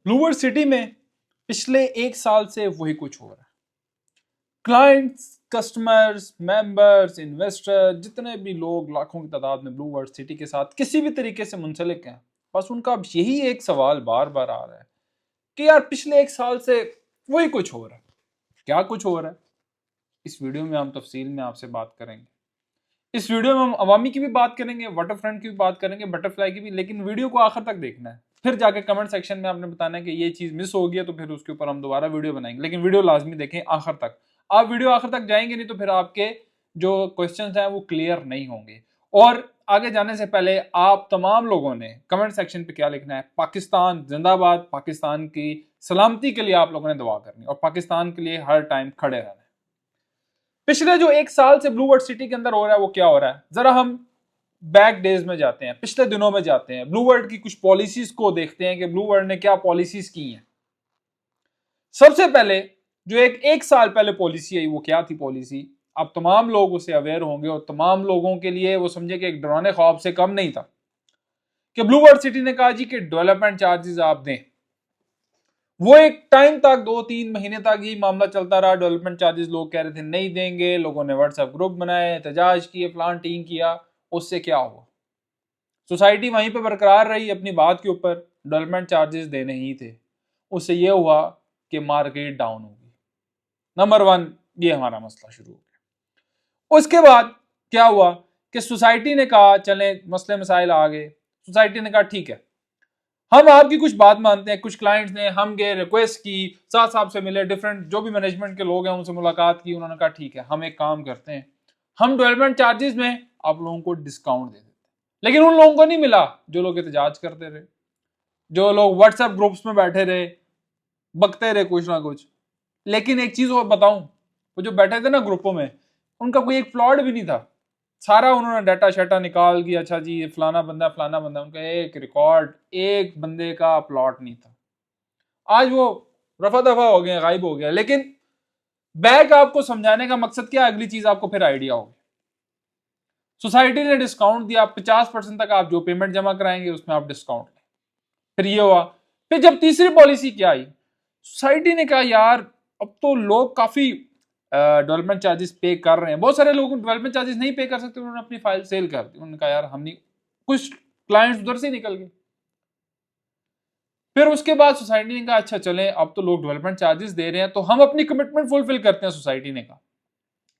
ब्लूवर्ड city में पिछले एक साल से वही कुछ हो रहा है। क्लाइंट्स, कस्टमर्स, मेंबर्स, इन्वेस्टर, जितने भी लोग लाखों की तादाद में ब्लूवर्ड सिटी के साथ किसी भी तरीके से मुंसलिक हैं, बस उनका अब यही एक सवाल बार बार आ रहा है कि यार पिछले एक साल से वही कुछ हो रहा है। क्या कुछ हो रहा है, इस वीडियो में हम तफसील में आपसे बात करेंगे। इस वीडियो में हम अवामी की भी बात करेंगे, वाटरफ्रंट की भी बात करेंगे, बटरफ्लाई की भी, लेकिन वीडियो को आखिर तक देखना है। फिर जाके कमेंट सेक्शन में आपने बताना है कि ये चीज मिस हो गई है, तो फिर उसके ऊपर हम दोबारा वीडियो बनाएंगे, लेकिन वीडियो लाजमी देखें आखिर तक। आप वीडियो आखिर तक जाएंगे नहीं तो फिर आपके जो क्वेश्चंस हैं वो क्लियर नहीं होंगे। और आगे जाने से पहले आप तमाम लोगों ने कमेंट सेक्शन पे क्या लिखना है, पाकिस्तान जिंदाबाद, पाकिस्तान की सलामती के लिए आप लोगों ने दुआ करनी और पाकिस्तान के लिए हर टाइम खड़े रहना है। पिछले जो एक साल से ब्लूवर्ड सिटी के अंदर हो रहा है वो क्या हो रहा है, जरा हम बैक डेज में जाते हैं, पिछले दिनों में जाते हैं, ब्लूवर्ड की कुछ पॉलिसीज को देखते हैं कि ब्लूवर्ड ने क्या पॉलिसीज की हैं। सबसे पहले जो एक साल पहले पॉलिसी आई वो क्या थी पॉलिसी, अब तमाम लोग उससे अवेयर होंगे और तमाम लोगों के लिए वो समझे कि एक डराने ख्वाब से कम नहीं था कि ब्लूवर्ड सिटी ने कहा जी कि डेवलपमेंट चार्जेस आप दें। वो एक टाइम तक 2-3 महीने तक ये मामला चलता रहा, डेवलपमेंट चार्जेस लोग कह रहे थे नहीं देंगे, लोगों ने व्हाट्सएप ग्रुप बनाए, एहतजाज किए, प्लांटिंग किया। उससे क्या हुआ, सोसाइटी वहीं पे बरकरार रही अपनी बात के ऊपर, डेवलपमेंट चार्जेस देने ही थे। उससे ये हुआ कि मार्केट डाउन होगी। नंबर 1 ये हमारा मसला शुरू हो गया। उसके बाद क्या हुआ कि सोसाइटी ने कहा चले मसले मसाइल आ गए, सोसाइटी ने कहा ठीक है हम आपकी कुछ बात मानते हैं। कुछ क्लाइंट्स ने हम गए, रिक्वेस्ट की, साथ साहब से मिले, डिफरेंट जो भी मैनेजमेंट के लोग हैं उनसे मुलाकात की, उन्होंने कहा ठीक है हम एक काम करते हैं, हम डेवलपमेंट चार्जेस में आप लोगों को डिस्काउंट दे देते हैं। लेकिन उन लोगों को नहीं मिला जो लोग एहतजाज करते रहे, जो लोग व्हाट्सएप ग्रुप्स में बैठे रहे, बकते रहे कुछ ना कुछ। लेकिन एक चीज और बताऊं, वो जो बैठे थे ना ग्रुपों में, उनका कोई एक फ्लॉड भी नहीं था। सारा उन्होंने डाटा शाटा निकाल के अच्छा जी ये फलाना बंदा, उनका एक रिकॉर्ड, एक बंदे का प्लॉट नहीं था। आज वो रफा दफा हो गया, गायब हो गया। लेकिन बैक आपको समझाने का मकसद क्या, अगली चीज आपको फिर आइडिया होगी। सोसाइटी ने डिस्काउंट दिया, 50% तक आप जो पेमेंट जमा कराएंगे उसमें आप डिस्काउंट लें। फिर ये हुआ। फिर जब तीसरी पॉलिसी क्या आई, सोसाइटी ने कहा यार अब तो लोग काफी डेवलपमेंट चार्जेस पे कर रहे हैं, बहुत सारे लोग डेवलपमेंट चार्जेस नहीं पे कर सकते, उन्होंने अपनी फाइल सेल कर दी। उन्होंने कहा यार हम नहीं, कुछ क्लाइंट्स उधर से निकल गए। फिर उसके बाद सोसाइटी ने कहा अच्छा चलें अब तो लोग डेवलपमेंट चार्जेस दे रहे हैं तो हम अपनी कमिटमेंट फुलफिल करते हैं। सोसाइटी ने कहा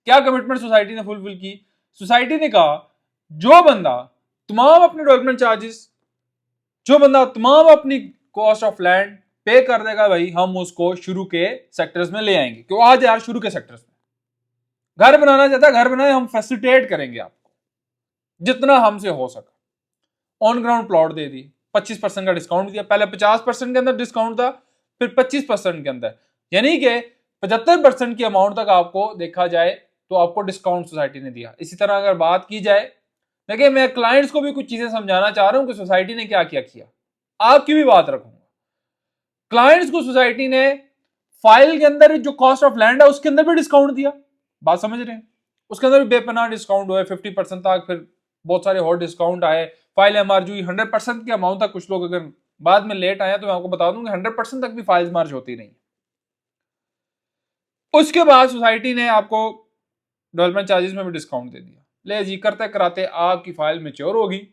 क्या कमिटमेंट सोसाइटी ने फुलफिल की, सोसाइटी ने कहा जो बंदा तमाम अपने डेवलपमेंट चार्जेस, जो बंदा तमाम अपनी कॉस्ट ऑफ लैंड पे कर देगा भाई, हम उसको शुरू के सेक्टर्स में ले आएंगे। क्यों आज यार शुरू के सेक्टर्स में घर बनाना चाहता है, घर बनाए, हम फैसिलिटेट करेंगे आपको जितना हमसे हो सका। ऑन ग्राउंड प्लॉट दे दी, 25% का डिस्काउंट दिया। पहले 50% के अंदर डिस्काउंट था, फिर 25% के अंदर, यानी कि 75% की अमाउंट तक आपको देखा जाए तो आपको डिस्काउंट सोसाइटी ने दिया। इसी तरह अगर बात की जाए, देखिए मैं क्लाइंट्स को भी कुछ चीजें समझाना चाह रहा हूं कि सोसाइटी ने क्या क्या किया, आपकी भी बात रखूंगा। क्लाइंट्स को सोसाइटी ने फाइल के अंदर जो कॉस्ट ऑफ लैंड है उसके अंदर भी डिस्काउंट दिया, बात समझ रहे हैं, उसके अंदर भी बेपनाह डिस्काउंट हुआ 50% तक, फिर बहुत सारे और डिस्काउंट आए। फाइल मार्ज हुई 100% की अमाउंट तक। कुछ लोग अगर बाद में लेट आए तो मैं आपको बता दूं कि 100% तक भी फाइल्स मार्ज होती नहीं। उसके बाद सोसाइटी ने आपको डेवलपमेंट चार्जेस में भी डिस्काउंट दे दिया। ले जी करते कराते आपकी फाइल मेच्योर होगी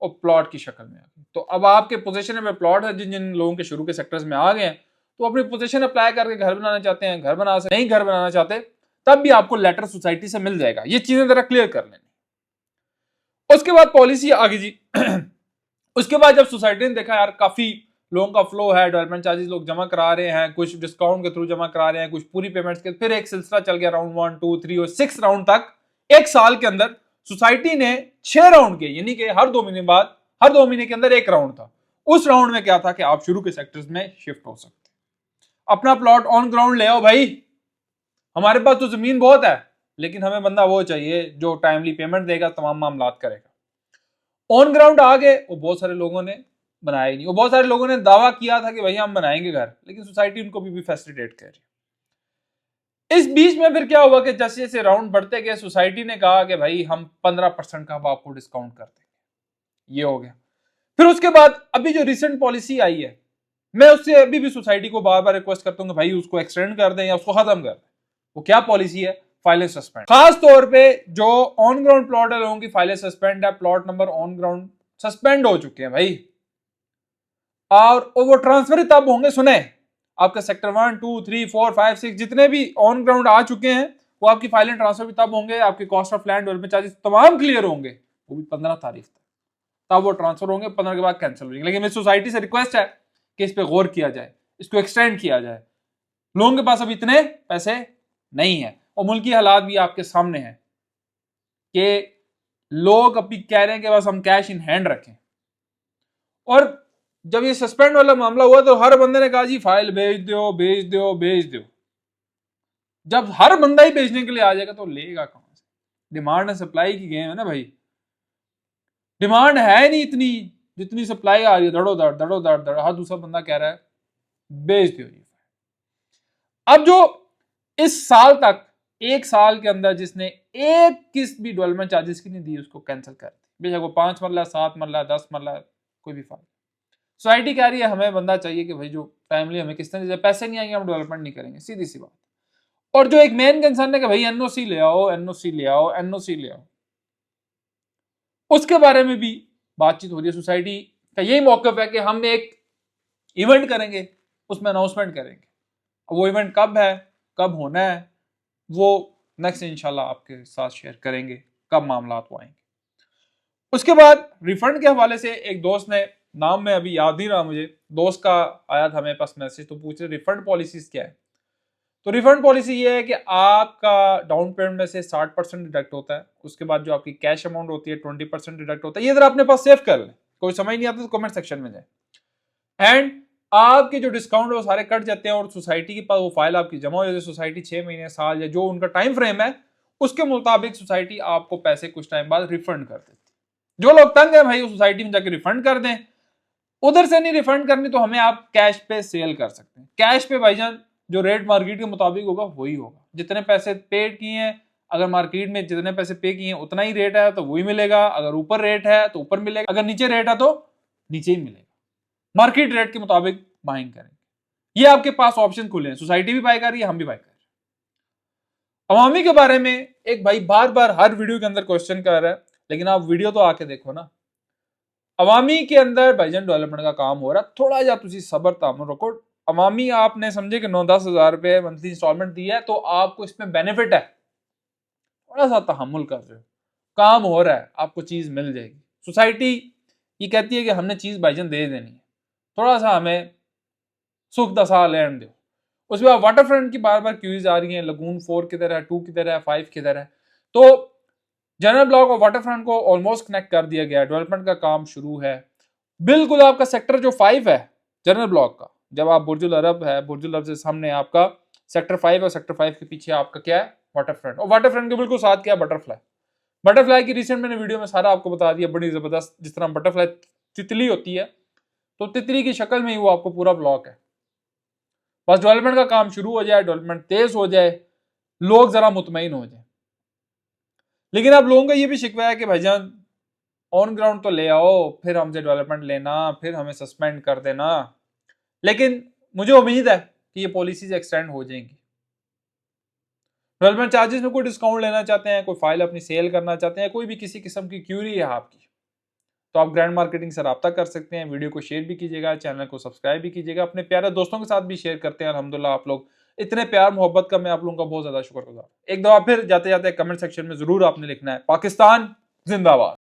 और प्लॉट की शक्ल में आ गई। तो अब आपके पोजीशन में प्लॉट है, जिन जिन लोगों के शुरू के सेक्टर्स में आ गए हैं तो अपनी पोजीशन अप्लाई करके घर बनाना चाहते हैं घर बना सकते, नहीं घर बनाना चाहते तब भी आपको लेटर सोसाइटी से मिल जाएगा। ये चीजें जरा क्लियर कर लेनी। उसके बाद पॉलिसी आ गई जी उसके बाद जब सोसाइटी ने देखा यार काफी लोगों का फ्लो है, डेवलपमेंट चार्जेस लोग जमा करा रहे हैं, कुछ डिस्काउंट के थ्रू जमा करा रहे हैं, कुछ पूरी पेमेंट्स के, फिर एक सिलसिला चल गया राउंड 1, 2, 3 और 6 राउंड तक। एक साल के अंदर सोसाइटी ने 6 राउंड के, यानी कि हर 2 महीने बाद, हर 2 महीने के अंदर एक राउंड था। उस राउंड में क्या था कि आप शुरू के सेक्टर्स में शिफ्ट हो सकते, अपना प्लॉट ऑन ग्राउंड ले आओ भाई, हमारे पास तो जमीन बहुत है लेकिन हमें बंदा वो चाहिए जो टाइमली पेमेंट देगा, तमाम मामला करेगा। ऑन ग्राउंड आ गए, वो बहुत सारे लोगों ने बनाया ही नहीं। वो बहुत सारे लोगों ने दावा किया था कि भाई हम बनाएंगे घर, लेकिन सोसाइटी उनको भी फैसिलिटेट कर रही। इस बीच में फिर क्या हुआ कि जैसे जैसे राउंड बढ़ते गए सोसाइटी ने कहा कि भाई हम 15% का आपको डिस्काउंट कर देंगे। ये हो गया। फिर उसके बाद अभी जो रिसेंट पॉलिसी आई है मैं उससे अभी भी सोसाइटी को बार बार रिक्वेस्ट करता हूँ कि भाई उसको एक्सटेंड कर दें या उसको खत्म कर दें। वो क्या पॉलिसी है? फाइलें सस्पेंड। खास तौर पे जो ऑन ग्राउंड प्लॉट है, लोगों की फाइलें सस्पेंड है, plot number on ground suspend हो चुके हैं भाई। और वो ट्रांसफर ही तब होंगे, सुने, आपका सेक्टर 1, 2, 3, 4, 5, 6 जितने भी ऑन ग्राउंड आ चुके हैं, वो आपकी फाइलें ट्रांसफर भी तब होंगे, आपके cost of land development charges तमाम क्लियर होंगे, वो भी 15 तारीख तक, तब वो ट्रांसफर होंगे, 15 के बाद कैंसिल हो जाएंगे। लेकिन मेरी सोसाइटी से रिक्वेस्ट है कि इस पर गौर किया जाए, इसको एक्सटेंड किया जाए। लोगों के पास अब इतने पैसे नहीं है, और मुल्क की हालात भी आपके सामने है कि लोग अभी कह रहे हैं कि बस हम कैश इन हैंड रखें। और जब ये सस्पेंड वाला मामला हुआ तो हर बंदे ने कहा जी फाइल भेज दो भेज दो भेज दो। जब हर बंदा ही भेजने के लिए आ जाएगा तो लेगा कहां से? डिमांड एंड सप्लाई की गेम है ना भाई। डिमांड है नहीं इतनी जितनी सप्लाई आ रही है, धड़ो धड़। हर दूसरा बंदा कह रहा है भेज दो। अब जो इस साल तक, एक साल के अंदर जिसने एक किस्त भी डेवलपमेंट चार्जेस की नहीं दी, उसको कैंसिल कर दी। बेशक वो 5 मरला, 7 मरला, 10 मरला, कोई भी फायदा। सोसाइटी कह रही है हमें बंदा चाहिए कि भाई जो टाइमली हमें किस्तें दे, पैसे नहीं आएंगे हम डेवलपमेंट नहीं करेंगे, सीधी सी बात। और जो एक मेन कंसर्न है कि भाई एनओसी ले आओ, एनओसी ले आओ, एनओसी ले आओ, उसके बारे में भी बातचीत हो रही है। सोसाइटी का यही मौकफ है कि हम एक इवेंट करेंगे, उसमें अनाउंसमेंट करेंगे। वो इवेंट कब है, कब होना है, वो नेक्स्ट इंशाल्लाह आपके साथ शेयर करेंगे, कब मामला वो आएंगे। उसके बाद रिफंड के हवाले से एक दोस्त ने, नाम में अभी याद नहीं रहा मुझे, दोस्त का आया था मेरे पास मैसेज, तो पूछ रहे रिफंड पॉलिसीज क्या है। तो रिफंड पॉलिसी ये है कि आपका डाउन पेमेंट में से 60% डिडक्ट होता है, उसके बाद जो आपकी कैश अमाउंट होती है 20% डिडक्ट होता है। ये अगर अपने पास सेव कर लें, कोई समझ नहीं आता तो कमेंट सेक्शन में जाए, एंड आपके जो डिस्काउंट है वो सारे कट जाते हैं और सोसाइटी के पास वो फाइल आपकी जमा हो जाती है। सोसाइटी 6 महीने, साल या जो उनका टाइम फ्रेम है उसके मुताबिक सोसाइटी आपको पैसे कुछ टाइम बाद रिफंड कर देती है। जो लोग तंग है भाई वो सोसाइटी में जाकर रिफंड कर दें। उधर से नहीं रिफंड करनी तो हमें आप कैश पे सेल कर सकते हैं। कैश पे भाईजान जो रेट मार्केट के मुताबिक होगा वही होगा। जितने पैसे पे किए हैं, अगर मार्केट में जितने पैसे पे किए हैं उतना ही रेट है तो वही मिलेगा, अगर ऊपर रेट है तो ऊपर मिलेगा, अगर नीचे रेट है तो नीचे ही मिलेगा। मार्केट रेट के मुताबिक बाइंग करेंगे। ये आपके पास ऑप्शन खुले हैं, सोसाइटी भी बाय कर रही है, हम भी बाय कर रहे हैं। अवामी के बारे में एक भाई बार बार हर वीडियो के अंदर क्वेश्चन कर रहा है, लेकिन आप वीडियो तो आके देखो ना। अवामी के अंदर भाईजान डेवलपमेंट का काम हो रहा है, थोड़ा जा तुसी सब्र तामुल रखो। अवामी आपने समझे कि 9-10 हजार रुपए मंथली इंस्टॉलमेंट दी है तो आपको इसमें बेनिफिट है, थोड़ा सा तहम्मुल कर रहे हो, काम हो रहा है, आपको चीज मिल जाएगी। सोसाइटी ये कहती है कि हमने चीज भाईजान दे देनी है, थोड़ा सा हमें सुख दशा लेने दो। उसके बाद वाटर फ्रंट की बार बार क्यूज आ रही है, लगून 4 किधर है, 2 किधर है, 5 किधर है। तो जनरल ब्लॉक और वाटर फ्रंट को ऑलमोस्ट कनेक्ट कर दिया गया है, डेवलपमेंट का काम शुरू है। बिल्कुल आपका सेक्टर जो 5 है जनरल ब्लॉक का, जब आप बुर्जुल अरब है, बुर्जुल अरब से सामने आपका सेक्टर 5 और सेक्टर 5 के पीछे आपका क्या है, वाटर फ्रंट। और वाटर फ्रंट के बिल्कुल साथ क्या है, बटरफ्लाई। बटरफ्लाई की रिसेंट मैंने वीडियो में सारा आपको बता दिया, बड़ी जबरदस्त, जिस तरह बटरफ्लाई तितली होती है तो तितली की शक्ल में ही वो आपको पूरा ब्लॉक है। बस डेवलपमेंट का काम शुरू हो जाए, डेवलपमेंट तेज हो जाए, लोग जरा मुतमईन हो जाए। लेकिन अब लोगों का ये भी शिकवा है कि भाईजान ऑन ग्राउंड तो ले आओ, फिर हमसे डेवलपमेंट लेना, फिर हमें सस्पेंड कर देना। लेकिन मुझे उम्मीद है कि ये पॉलिसीज एक्सटेंड हो जाएंगी। डेवलपमेंट चार्जेस में कोई डिस्काउंट लेना चाहते हैं, कोई फाइल अपनी सेल करना चाहते हैं, कोई भी किसी किस्म की क्यूरी है आपकी, तो आप ग्रैंड मार्केटिंग से रब्ता कर सकते हैं। वीडियो को शेयर भी कीजिएगा, चैनल को सब्सक्राइब भी कीजिएगा, अपने प्यारे दोस्तों के साथ भी शेयर करते हैं। अल्हम्दुलिल्लाह आप लोग इतने प्यार मोहब्बत का मैं आप लोगों का बहुत ज्यादा शुक्रगुजार। एक दफा फिर जाते जाते कमेंट सेक्शन में जरूर आपने लिखना है, पाकिस्तान जिंदाबाद।